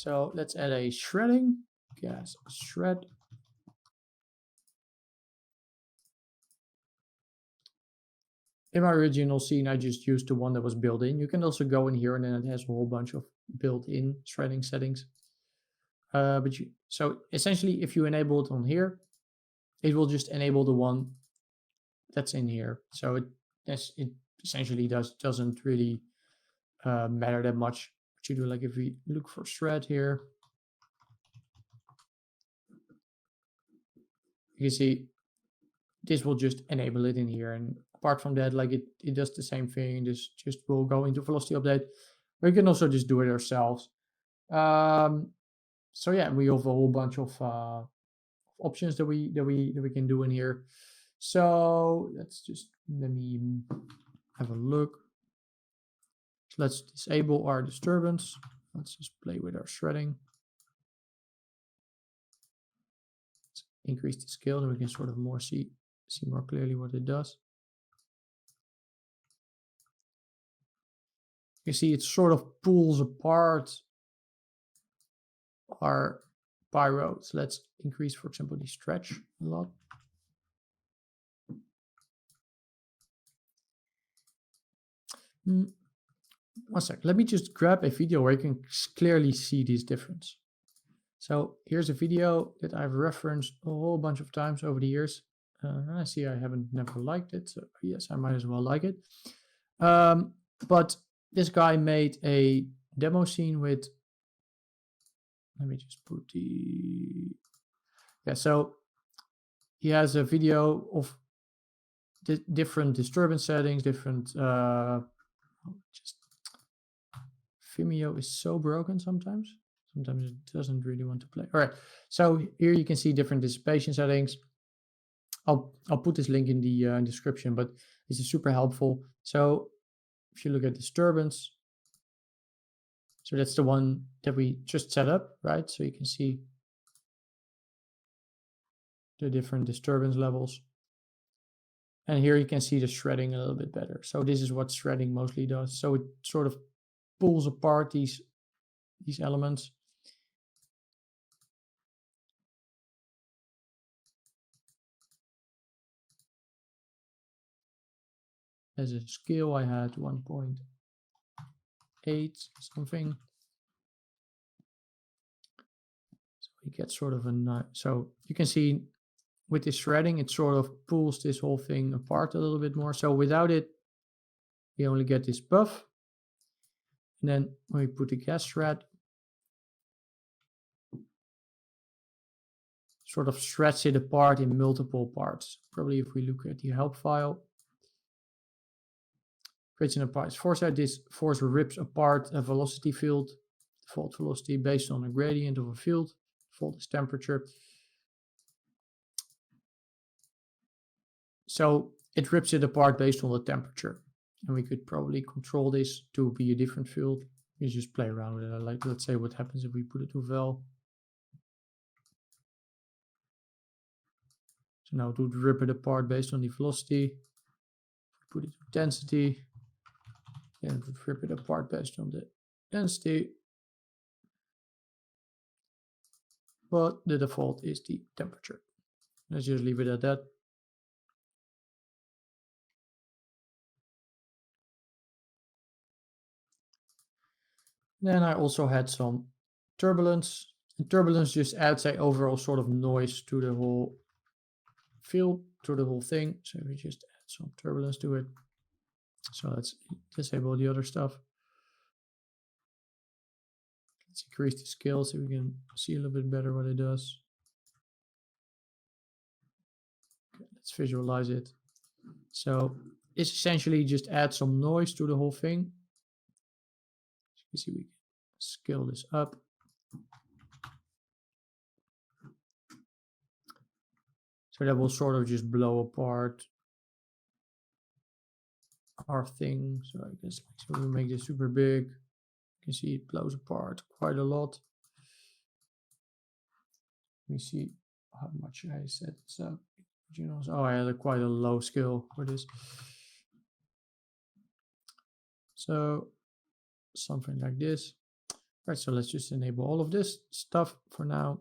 So let's add a shredding. Yes, shred. In my original scene, I just used the one that was built in. You can also go in here and then it has a whole bunch of built-in shredding settings. So essentially, if you enable it on here, it will just enable the one that's in here. So it essentially doesn't really matter that much what you do. Like if we look for shred here, you can see this will just enable it in here. And apart from that, like it does the same thing. This just will go into velocity update. We can also just do it ourselves. So yeah, we have a whole bunch of options that we can do in here. So let me have a look. So let's disable our disturbance. Let's just play with our shredding. Let's increase the scale so we can sort of see more clearly what it does. You see it sort of pulls apart our pyro. So let's increase, for example, the stretch a lot. One sec. Let me just grab a video where you can clearly see this difference. So here's a video that I've referenced a whole bunch of times over the years. I see I haven't never liked it, so yes, I might as well like it. But this guy made a demo scene with, let me just put so he has a video of different disturbance settings, different, Vimeo is so broken sometimes. Sometimes it doesn't really want to play. All right, so here you can see different dissipation settings. I'll put this link in the description, but this is super helpful. So if you look at disturbance, so that's the one that we just set up, right? So you can see the different disturbance levels. And here you can see the shredding a little bit better. So this is what shredding mostly does. So it sort of pulls apart these elements. As a scale, I had 1.8 something. So we get sort of a nice. So you can see with this shredding, it sort of pulls this whole thing apart a little bit more. So without it, we only get this buff. And then when we put the gas shred, sort of shreds it apart in multiple parts. Probably if we look at the help file, creates an apart force. This force rips apart a velocity field, default velocity based on a gradient of a field. Default is temperature. So it rips it apart based on the temperature. And we could probably control this to be a different field. You just play around with it. Like, let's say what happens if we put it to val. So now it would rip it apart based on the velocity. Put it to density. Then it would rip it apart based on the density. But the default is the temperature. Let's just leave it at that. Then I also had some turbulence. And turbulence just adds a overall sort of noise to the whole field, to the whole thing. So we just add some turbulence to it. So let's disable the other stuff. Let's increase the scale so we can see a little bit better what it does. Okay, let's visualize it. So this essentially just adds some noise to the whole thing. As you can see, we can scale this up. So that will sort of just blow apart our thing. So I guess so we make this super big. You can see it blows apart quite a lot. Let me see how much I set this up. Oh, I had quite a low scale for this. So something like this. Right, so let's just enable all of this stuff for now.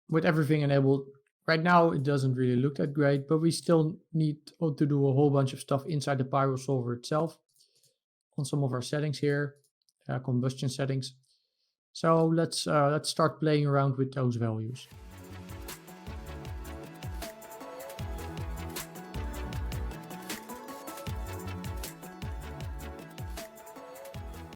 With everything enabled, right now it doesn't really look that great, but we still need to do a whole bunch of stuff inside the Pyro solver itself on some of our settings here, combustion settings. So let's start playing around with those values.